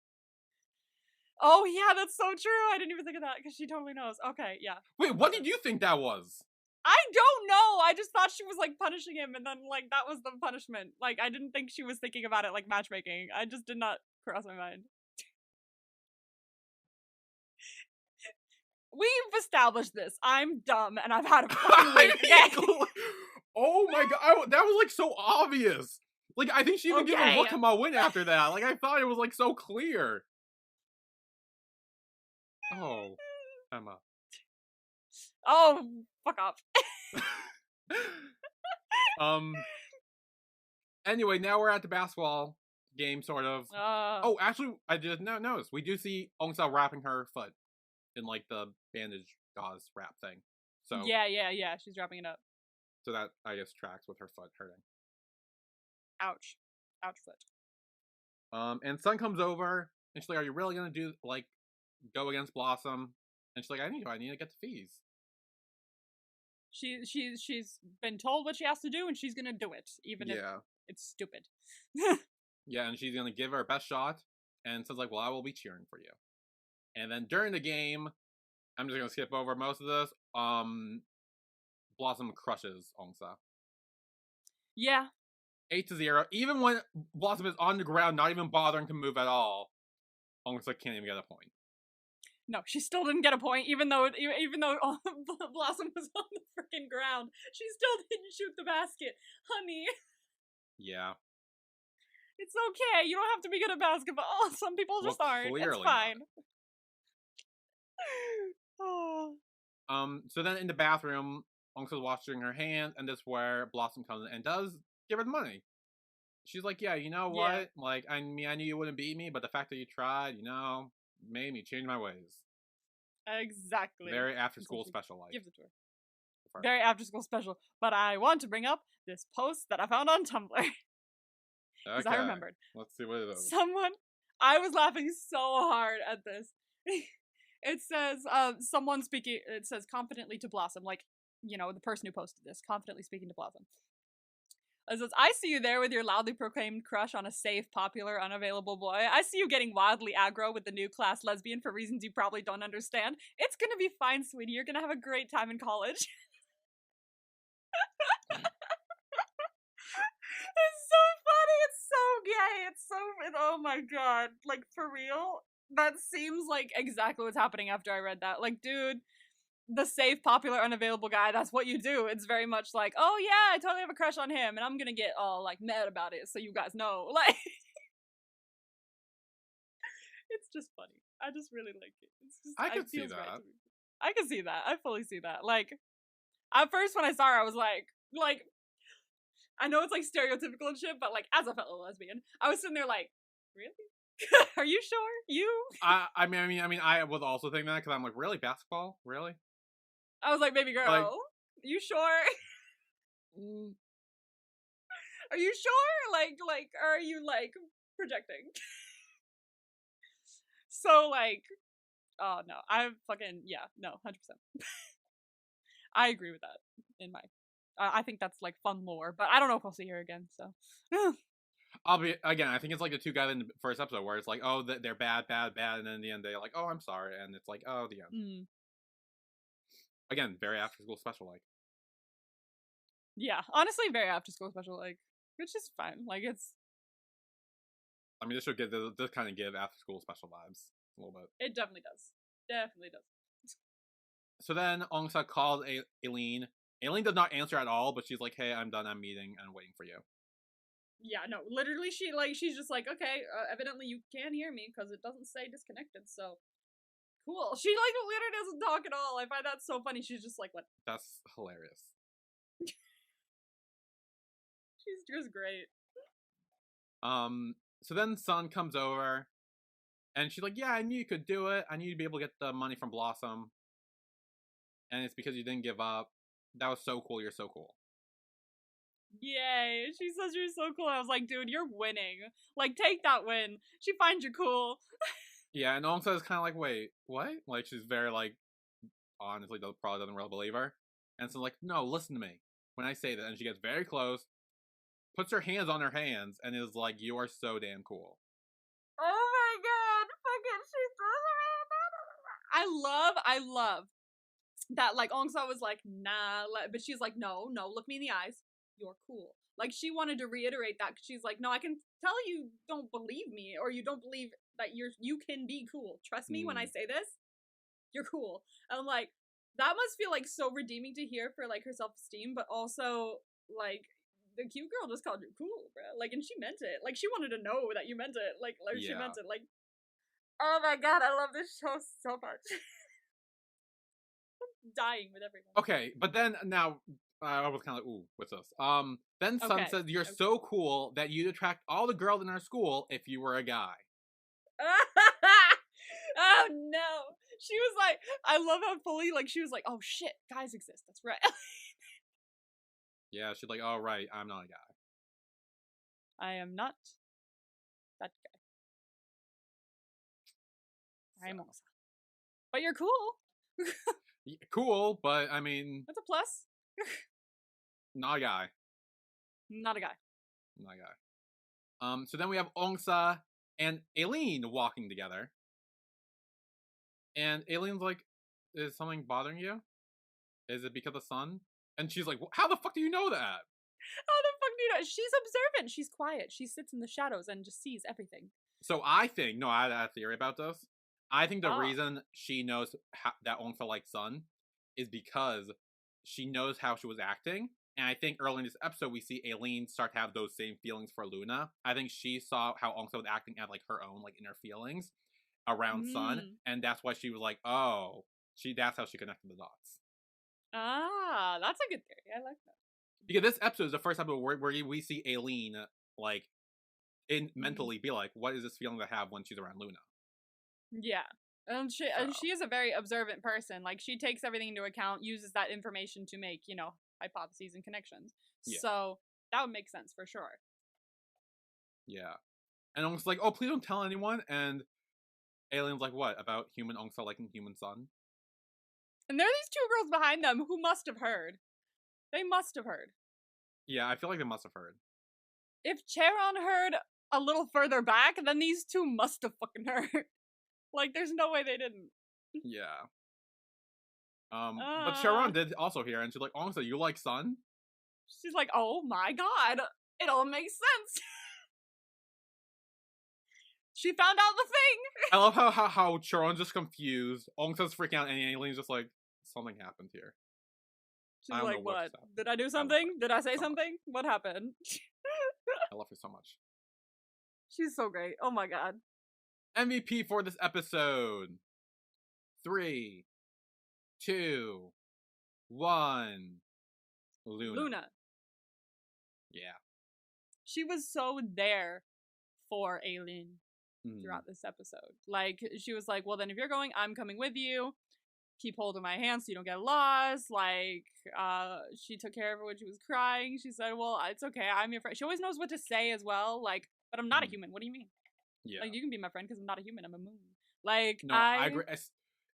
Oh yeah, that's so true. I didn't even think of that because she totally knows. Okay, yeah. Wait, what did you think that was? I don't know. I just thought she was like punishing him, and then like that was the punishment. Like I didn't think she was thinking about it like matchmaking. I just did not cross my mind. We've established this. I'm dumb, and I've had a fucking week. Okay? Oh my god, that was like so obvious. Like, I think she even gave a look to Ma Win after that. Like, I thought it was like so clear. Oh, Emma. Oh, fuck off. Anyway, now we're at the basketball game, sort of. Oh, actually, I did not notice. We do see Ongsa wrapping her foot in like the bandage gauze wrap thing. So yeah. She's wrapping it up. So that, I guess, tracks with her foot hurting. Ouch foot. And Sun comes over and she's like, "Are you really gonna go against Blossom?" And she's like, I need to get the fees. She's been told what she has to do, and she's gonna do it, even if it's stupid. Yeah, and she's gonna give her best shot, and Sun's like, "Well, I will be cheering for you." And then during the game, I'm just gonna skip over most of this. Blossom crushes Ongsa. Yeah. 8-0. Even when Blossom is on the ground, not even bothering to move at all, Ongsa can't even get a point. No, she still didn't get a point, even though Blossom was on the freaking ground. She still didn't shoot the basket, honey. Yeah. It's okay. You don't have to be good at basketball. Some people just aren't. It's fine. Oh. So then in the bathroom, Ongsa's washing her hands, and that's where Blossom comes in and does give her the money. She's like, "Yeah, you know what? Yeah. Like, I mean, I knew you wouldn't beat me, but the fact that you tried, made me change my ways." Exactly. Very after-school special life. Gives it to her. Very after-school special. But I want to bring up this post that I found on Tumblr. Because I remembered. Let's see what it is. I was laughing so hard at this. It says, it says confidently to Blossom, like, the person who posted this, confidently speaking to Blossom. It says, "I see you there with your loudly proclaimed crush on a safe, popular, unavailable boy. I see you getting wildly aggro with the new class lesbian for reasons you probably don't understand. It's gonna be fine, sweetie. You're gonna have a great time in college." It's so funny. It's so gay. Oh my god. Like, for real? That seems like exactly what's happening after I read that. Like, dude, the safe, popular, unavailable guy, that's what you do. It's very much like, "Oh yeah, I totally have a crush on him, and I'm gonna get all, like, mad about it, so you guys know." Like, it's just funny. I just really like it. It's just, I can see that. Right, I can see that. I fully see that. Like, at first when I saw her, I was like, I know it's like stereotypical and shit, but like, as a fellow lesbian, I was sitting there like, really? Are you sure? You? I mean, I was also thinking that because I'm like, really, basketball? Really? I was like, baby girl, you sure? Are you sure? Like, are you like projecting? So like, oh no, I fucking, yeah, no, 100%. I agree with that in my, I think that's like fun lore, but I don't know if I'll see her again, so. I think it's like the two guys in the first episode where it's like, oh, they're bad, and then in the end they're like, oh, I'm sorry, and it's like, oh, the end. Again, very after-school special, like. Yeah, honestly, very after-school special, like, which is fine. Like, it's. I mean, this kind of give after-school special vibes a little bit. It definitely does. Definitely does. So then Ongsa calls Aylin. Aylin does not answer at all, but she's like, "Hey, I'm done. I'm meeting and waiting for you." Yeah, no, literally, she's just like, okay, evidently you can hear me because it doesn't say disconnected, so cool. She like literally doesn't talk at all. I find that so funny. She's just like, what? That's hilarious. She's just great. So then Sun comes over, and she's like, "Yeah, I knew you could do it. I knew you'd be able to get the money from Blossom, and it's because you didn't give up. That was so cool. You're so cool." Yay! She says you're so cool. I was like, dude, you're winning. Like, take that win. She finds you cool. Yeah, and Ongsa is kind of like, "Wait, what?" Like she's very like, honestly, probably doesn't really believe her, and so like, "No, listen to me when I say that." And she gets very close, puts her hands on her hands, and is like, "You are so damn cool." Oh my god! Fucking, I love that. Like, Ongsa was like, nah, but she's like, no, look me in the eyes. You're cool. Like, she wanted to reiterate that because she's like, no, I can tell you don't believe me, or you don't believe that you can be cool. Trust me when I say this. You're cool. And I'm like, that must feel like so redeeming to hear for like her self-esteem, but also like the cute girl just called you cool, bro. Like, and she meant it. Like, she wanted to know that you meant it. Like Yeah. she meant it. Like, oh my god, I love this show so much. I'm dying with everyone. Okay, but then now I was kind of like, "Ooh, what's this?" Then Sun Okay. says, "You're so cool that you'd attract all the girls in our school if you were a guy." Oh no. She was like, I love how fully, like, she was like, oh shit, guys exist. That's right. Yeah, she's like, "Oh right, I'm not a guy." I am not that guy. I'm also. But you're cool. Yeah, cool, but I mean, That's a plus. not a guy. Not a guy. Not a guy. So then we have Ongsa and Aylin walking together. And Aylin's like, "Is something bothering you? Is it because of Sun?" And she's like, "How the fuck do you know that?" How the fuck do you know? She's observant. She's quiet. She sits in the shadows and just sees everything. So I think, no, I had a theory about this. I think the Ah. reason she knows that Ongsa likes Sun is because she knows how she was acting. And I think early in this episode, we see Aylin start to have those same feelings for Luna. I think she saw how Ongsa was acting at like her own like inner feelings around Sun, and that's why she was like, "Oh, that's how she connected the dots." Ah, that's a good theory. I like that. Because this episode is the first episode where we see Aylin like mentally be like, "What is this feeling I have when she's around Luna?" Yeah. And she is a very observant person. Like, she takes everything into account, uses that information to make, you know, hypotheses and connections. Yeah. So that would make sense for sure. Yeah. And Ongsa's like, "Oh, please don't tell anyone." And Aylin's like, "What about human Ongsa liking human Sun?" And there are these two girls behind them who must have heard. They must have heard. Yeah, I feel like they must have heard. If Charon heard a little further back, then these two must have fucking heard. Like, there's no way they didn't. Yeah. But Sharon did also hear, and she's like, "Ongsa, you like Sun?" She's like, oh my god, it all makes sense. She found out the thing. I love how Sharon's just confused. Ongsa's freaking out, and Aylin's just like, "Something happened here." She's like, what? Did I do something? Did I say something? What happened? I love her so much. She's so great. Oh my god. MVP for this episode. 3, 2, 1. Luna. Yeah. She was so there for Aylin throughout this episode. Like, she was like, well, then if you're going, I'm coming with you. Keep hold of my hand so you don't get lost. Like, she took care of her when she was crying. She said, well, it's okay. I'm your friend. She always knows what to say as well. Like, but I'm not a human. What do you mean? Yeah. Like, you can be my friend because I'm not a human. I'm a moon. Like, no, I agree.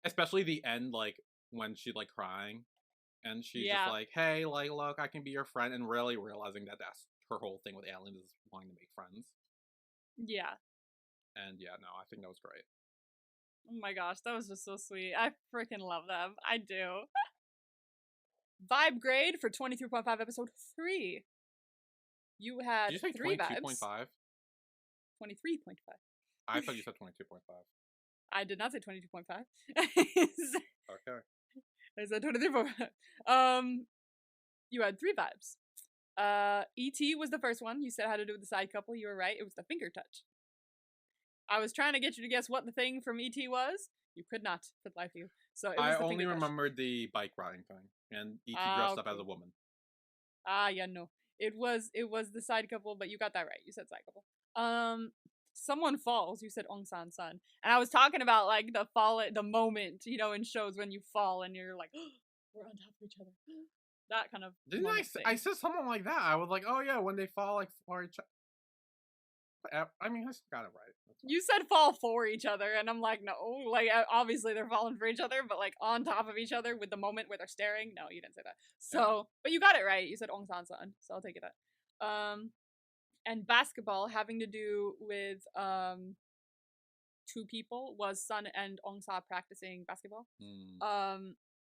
Especially the end, like, when she's, like, crying. And she's just like, hey, like, look, I can be your friend. And really realizing that that's her whole thing with Aylin is wanting to make friends. Yeah. And yeah, no, I think that was great. Oh my gosh, that was just so sweet. I freaking love them. I do. Vibe grade for 23.5 episode 3. You had 3 vibes. 22.5? 23.5. I thought you said 22.5. I did not say 22.5. Okay. I said 23.5. You had 3 vibes. E.T. was the first one. You said how to do with the side couple. You were right. It was the finger touch. I was trying to get you to guess what the thing from E.T. was. You could not, for the life of you. So it was I the only finger touch. remembered the bike riding thing, and E.T. dressed up as a woman. Yeah, no. It was the side couple, but you got that right. You said side couple. Someone falls. You said Ong San Sun, and I was talking about like the moment, you know, in shows when you fall and you're like, oh, we're on top of each other. That kind of. Didn't I said something like that? I was like, oh yeah, when they fall like for each other. I mean, I still got it right. You said fall for each other, and I'm like, no. Like, obviously they're falling for each other, but like on top of each other with the moment where they're staring. No, you didn't say that. So, but you got it right. You said Ong San Sun, so I'll take it that. And basketball having to do with 2 people was Sun and Ong Sa practicing basketball.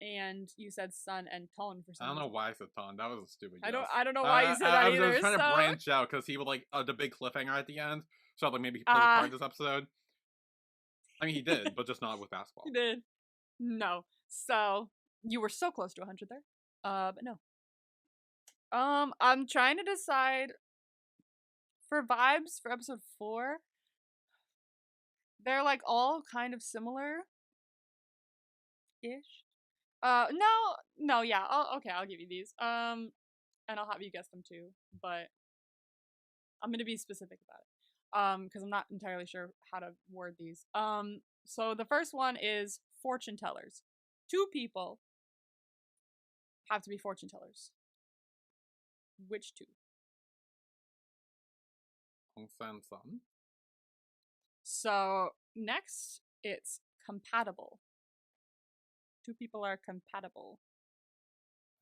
And you said Sun and Ton for some reason. I don't know why I said Ton. That was a stupid guess. I don't know why you said that either. I was trying to branch out because he was like the big cliffhanger at the end. So like maybe he plays a part in this episode. I mean, he did, but just not with basketball. He did. No. So you were so close to 100 there. But no. I'm trying to decide for vibes for episode 4. They're like all kind of similar ish. No, yeah. I'll give you these. And I'll have you guess them too, but I'm gonna be specific about it. Because I'm not entirely sure how to word these. So the first one is fortune tellers. 2 people have to be fortune tellers. Which 2? Ong San Sun. So next, it's compatible. 2 people are compatible.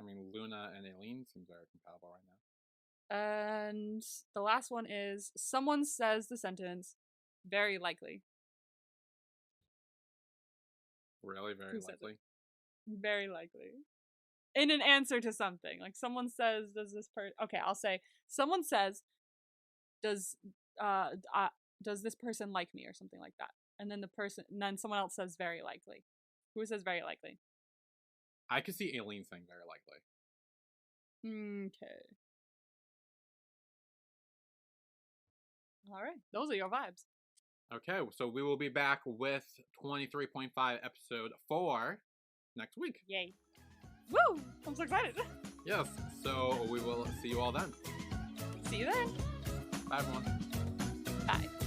I mean, Luna and Aylin seem very compatible right now. And the last one is someone says the sentence, very likely. Really? Very likely? Very likely. In an answer to something. Like someone says, does this person... Okay, I'll say, someone says, does this person like me or something like that? And then someone else says very likely. Who says very likely? I could see Aylin saying very likely. Okay. Alright, those are your vibes. Okay, so we will be back with 23.5 episode 4 next week. Yay. Woo! I'm so excited. Yes, so we will see you all then. See you then. Bye, everyone. Bye.